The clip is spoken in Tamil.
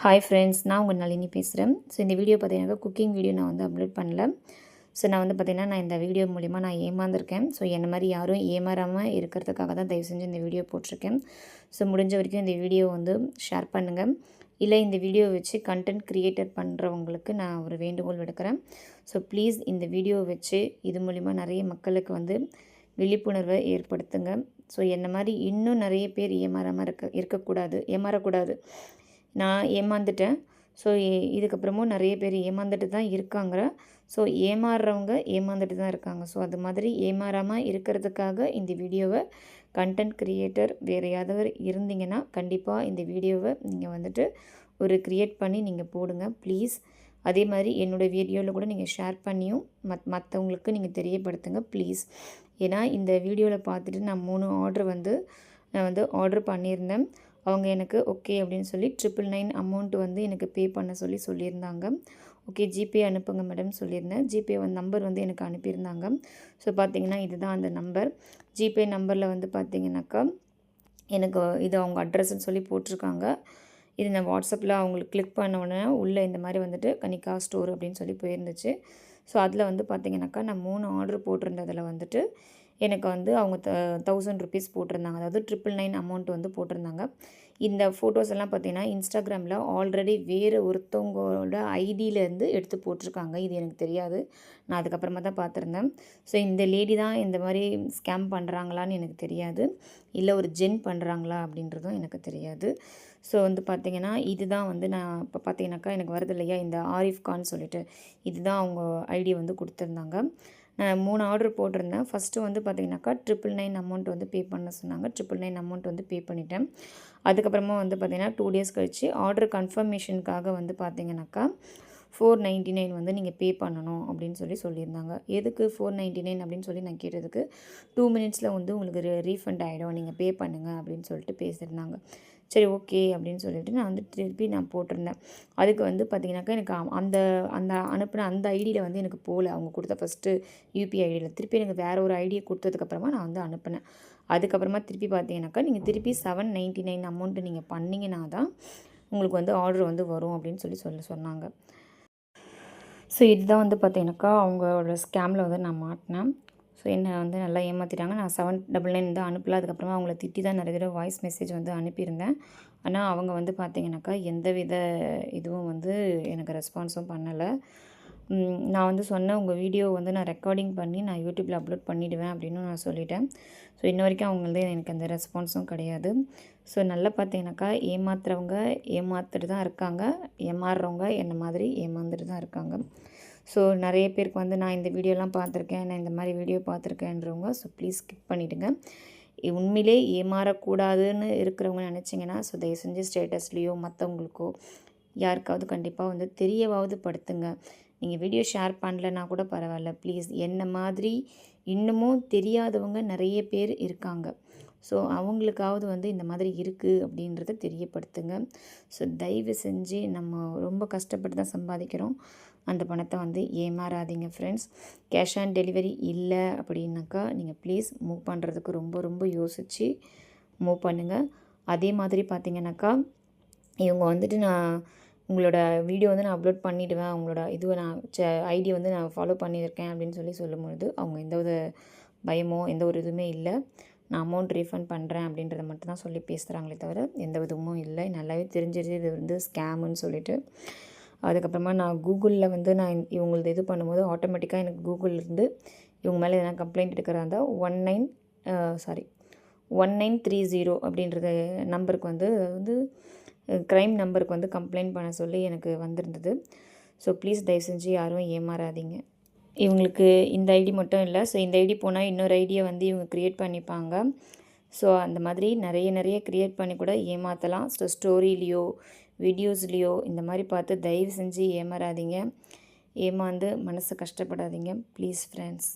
ஹாய் ஃப்ரெண்ட்ஸ், நான் உங்கள் நளினி பேசுகிறேன். ஸோ இந்த வீடியோ பார்த்தீங்கன்னா குக்கிங் வீடியோ நான் வந்து அப்லோட் பண்ணல. ஸோ நான் வந்து பார்த்தீங்கன்னா நான் இந்த வீடியோ மூலிமா நான் ஏமாந்துருக்கேன். ஸோ என்ன மாதிரி யாரும் ஏமாறாமல் இருக்கிறதுக்காக தான் தயவு செஞ்சு இந்த வீடியோ போட்டிருக்கேன். ஸோ முடிஞ்ச வரைக்கும் இந்த வீடியோ வந்து ஷேர் பண்ணுங்கள். இல்லை இந்த வீடியோ வச்சு கண்டென்ட் க்ரியேட்டர் பண்ணுறவங்களுக்கு நான் ஒரு வேண்டுகோள் விடுக்கிறேன். ஸோ ப்ளீஸ் இந்த வீடியோ வச்சு இது மூலிமா நிறைய மக்களுக்கு வந்து விழிப்புணர்வை ஏற்படுத்துங்க. ஸோ என்ன மாதிரி இன்னும் நிறைய பேர் ஏமாறக்கூடாது. நான் ஏமாந்துட்டேன். ஸோ இதுக்கப்புறமும் நிறைய பேர் ஏமாந்துட்டு தான் இருக்காங்க. ஸோ ஏமாறுறவங்க ஏமாந்துட்டு தான் இருக்காங்க. ஸோ அது மாதிரி ஏமாறாமல் இருக்கிறதுக்காக இந்த வீடியோவை கண்டென்ட் க்ரியேட்டர் வேறு யாராவது இருந்தீங்கன்னா கண்டிப்பாக இந்த வீடியோவை நீங்கள் வந்துட்டு ஒரு க்ரியேட் பண்ணி நீங்கள் போடுங்க ப்ளீஸ். அதே மாதிரி என்னோடய வீடியோவில் கூட நீங்கள் ஷேர் பண்ணியும் மற்றவங்களுக்கு நீங்கள் தெரியப்படுத்துங்க ப்ளீஸ். ஏன்னா இந்த வீடியோவில் பார்த்துட்டு நான் 3 ஆர்டர் நான் வந்து ஆர்டர் பண்ணியிருந்தேன். அவங்க எனக்கு ஓகே அப்படின்னு சொல்லி 999 அமௌண்ட் வந்து எனக்கு பே பண்ண சொல்லியிருந்தாங்க. ஓகே ஜிபே அனுப்புங்க மேடம் சொல்லியிருந்தேன். ஜிபே நம்பர் வந்து எனக்கு அனுப்பியிருந்தாங்க. ஸோ பார்த்திங்கன்னா இதுதான் அந்த நம்பர். ஜிபே நம்பரில் வந்து பார்த்திங்கனாக்கா எனக்கு இது அவங்க அட்ரஸ்ன்னு சொல்லி போட்டிருக்காங்க. இது நான் வாட்ஸ்அப்பில் அவங்களுக்கு கிளிக் பண்ண உடனே உள்ளே இந்த மாதிரி வந்துட்டு கனிகா ஸ்டோர் அப்படின்னு சொல்லி போயிருந்துச்சு. ஸோ அதில் வந்து பார்த்திங்கனாக்கா நான் 3 ஆர்டர் போட்டிருந்ததில் வந்துட்டு எனக்கு வந்து அவங்க 1000 ருபீஸ் போட்டிருந்தாங்க. அதாவது 999 அமௌண்ட் வந்து போட்டிருந்தாங்க. இந்த ஃபோட்டோஸ் எல்லாம் பார்த்திங்கன்னா இன்ஸ்டாகிராமில் ஆல்ரெடி வேறு ஒருத்தவங்களோட ஐடியிலேருந்து எடுத்து போட்டிருக்காங்க. இது எனக்கு தெரியாது. நான் அதுக்கப்புறமா தான் பார்த்துருந்தேன். ஸோ இந்த லேடி தான் இந்த மாதிரி ஸ்கேம் பண்ணுறாங்களான்னு எனக்கு தெரியாது. இல்லை ஒரு ஜென் பண்ணுறாங்களா அப்படின்றதும் எனக்கு தெரியாது. ஸோ வந்து பார்த்திங்கன்னா இதுதான் வந்து நான் இப்போ பார்த்திங்கனாக்கா எனக்கு வருது இல்லையா இந்த ஆரிஃப் கான் சொல்லிட்டு இதுதான் அவங்க ஐடி வந்து கொடுத்துருந்தாங்க. நான் 3 ஆர்டர் போட்டிருந்தேன். ஃபஸ்ட்டு வந்து பார்த்திங்கனாக்கா 999 அமௌண்ட் வந்து பே பண்ண சொன்னாங்க. 999 அமௌண்ட் வந்து பே பண்ணிட்டேன். அதுக்கப்புறமா வந்து பார்த்திங்கன்னா 2 டேஸ் கழித்து ஆர்டர் கன்ஃபர்மேஷனுக்காக வந்து பார்த்திங்கனாக்கா 499 வந்து நீங்கள் பே பண்ணணும் அப்படின்னு சொல்லியிருந்தாங்க. எதுக்கு 499 அப்படின்னு சொல்லி நான் கேட்டதுக்கு 2 மினிட்ஸில் வந்து உங்களுக்கு ரீஃபண்ட் ஆகிடும், நீங்கள் பே பண்ணுங்கள் அப்படின்னு சொல்லிட்டு பேசியிருந்தாங்க. சரி ஓகே அப்படின்னு சொல்லிட்டு நான் வந்து திருப்பி நான் போட்டிருந்தேன். அதுக்கு வந்து பார்த்திங்கனாக்கா எனக்கு அந்த அந்த அனுப்பின அந்த ஐடியில் வந்து எனக்கு போகல. அவங்க கொடுத்த ஃபஸ்ட்டு யூபிஐ ஐடியில் திருப்பி எனக்கு வேறு ஒரு ஐடியை கொடுத்ததுக்கப்புறமா நான் வந்து அனுப்பினேன். அதுக்கப்புறமா திருப்பி பார்த்தீங்கன்னாக்கா நீங்கள் திருப்பி 799 அமௌண்ட்டு நீங்கள் பண்ணிங்கன்னா தான் உங்களுக்கு வந்து ஆர்டர் வந்து வரும் அப்படின்னு சொன்னாங்க. ஸோ இதுதான் வந்து பார்த்தீங்கன்னாக்கா அவங்களோட ஸ்கேமில் வந்து நான் மாட்டினேன். ஸோ என்னை வந்து நல்லா ஏமாற்றிட்டாங்க. நான் 799 வந்து அனுப்பல. அதுக்கப்புறமா அவங்கள திட்டி தான் நிறைய தடவை வாய்ஸ் மெசேஜ் வந்து அனுப்பியிருந்தேன். ஆனால் அவங்க வந்து பார்த்திங்கனாக்கா எந்தவித இதுவும் வந்து எனக்கு ரெஸ்பான்ஸும் பண்ணலை. நான் வந்து சொன்னேன் உங்கள் வீடியோ வந்து நான் ரெக்கார்டிங் பண்ணி நான் யூடியூப்பில் அப்லோட் பண்ணிவிடுவேன் அப்படின்னு நான் சொல்லிட்டேன். ஸோ இன்ன வரைக்கும் அவங்களே எனக்கு அந்த ரெஸ்பான்ஸும் கிடையாது. ஸோ நல்லா பார்த்தீங்கன்னாக்கா ஏமாத்துறவங்க ஏமாத்துட்டு தான் இருக்காங்க, ஏமாறுறவங்க என்ன மாதிரி ஏமாந்துட்டு தான் இருக்காங்க. ஸோ நிறைய பேருக்கு வந்து நான் இந்த வீடியோலாம் பார்த்துருக்கேன், நான் இந்த மாதிரி வீடியோ பார்த்துருக்கேன்றவங்க ஸோ ப்ளீஸ் ஸ்கிப் பண்ணிவிடுங்க. உண்மையிலே ஏமாறக்கூடாதுன்னு இருக்கிறவங்க நினச்சிங்கன்னா ஸோ தயவு செஞ்சு ஸ்டேட்டஸ்லேயோ மற்றவங்களுக்கோ யாருக்காவது கண்டிப்பாக வந்து தெரியவாவது படுத்துங்க. நீங்கள் வீடியோ ஷேர் பண்ணலன்னா கூட பரவாயில்ல ப்ளீஸ். என்ன மாதிரி இன்னமும் தெரியாதவங்க நிறைய பேர் இருக்காங்க. ஸோ அவங்களுக்காவது வந்து இந்த மாதிரி இருக்குது அப்படின்றத தெரியப்படுத்துங்க. ஸோ தயவு செஞ்சு நம்ம ரொம்ப கஷ்டப்பட்டு தான் சம்பாதிக்கிறோம். அந்த பணத்தை வந்து ஏமாறாதீங்க ஃப்ரெண்ட்ஸ். கேஷ் ஆன் டெலிவரி இல்லை அப்படின்னாக்கா நீங்கள் ப்ளீஸ் மூவ் பண்ணுறதுக்கு ரொம்ப ரொம்ப யோசித்து மூவ் பண்ணுங்கள். அதே மாதிரி பார்த்திங்கனாக்கா இவங்க வந்துட்டு நான் உங்களோட வீடியோ வந்து நான் அப்லோட் பண்ணிவிடுவேன், உங்களோட இதுவை நான் ஐடி வந்து நான் ஃபாலோ பண்ணியிருக்கேன் அப்படின்னு சொல்லும்பொழுது அவங்க எந்த ஒரு பயமோ எந்த ஒரு இதுவுமே இல்லை. நான் அமௌண்ட் ரீஃபண்ட் பண்ணுறேன் அப்படின்றத மட்டும் தான் சொல்லி பேசுகிறாங்களே தவிர எந்த விதமும் இல்லை. நல்லாவே தெரிஞ்சிருச்சு இது வந்து ஸ்கேமுன்னு சொல்லிட்டு. அதுக்கப்புறமா நான் கூகுளில் வந்து நான் இவங்களது இது பண்ணும்போது ஆட்டோமேட்டிக்காக எனக்கு கூகுள்லேருந்து இவங்க மேலே எதனா கம்ப்ளைண்ட் எடுக்கிறதா இருந்தால் 1930 அப்படின்றது நம்பருக்கு வந்து க்ரைம் நம்பருக்கு வந்து கம்ப்ளைண்ட் பண்ண சொல்லி எனக்கு வந்திருந்தது. ஸோ ப்ளீஸ் தயவு செஞ்சு யாரும் ஏமாறாதீங்க. இவங்களுக்கு இந்த ஐடி மட்டும் இல்லை, ஸோ இந்த ஐடி போனால் இன்னொரு ஐடியை வந்து இவங்க க்ரியேட் பண்ணிப்பாங்க. ஸோ அந்த மாதிரி நிறைய க்ரியேட் பண்ணி கூட ஏமாற்றலாம். ஸோ ஸ்டோரிலேயோ வீடியோஸ்லேயோ இந்த மாதிரி பார்த்து தயவு செஞ்சு ஏமாறாதீங்க. ஏமாந்து மனசை கஷ்டப்படாதீங்க ப்ளீஸ் ஃப்ரெண்ட்ஸ்.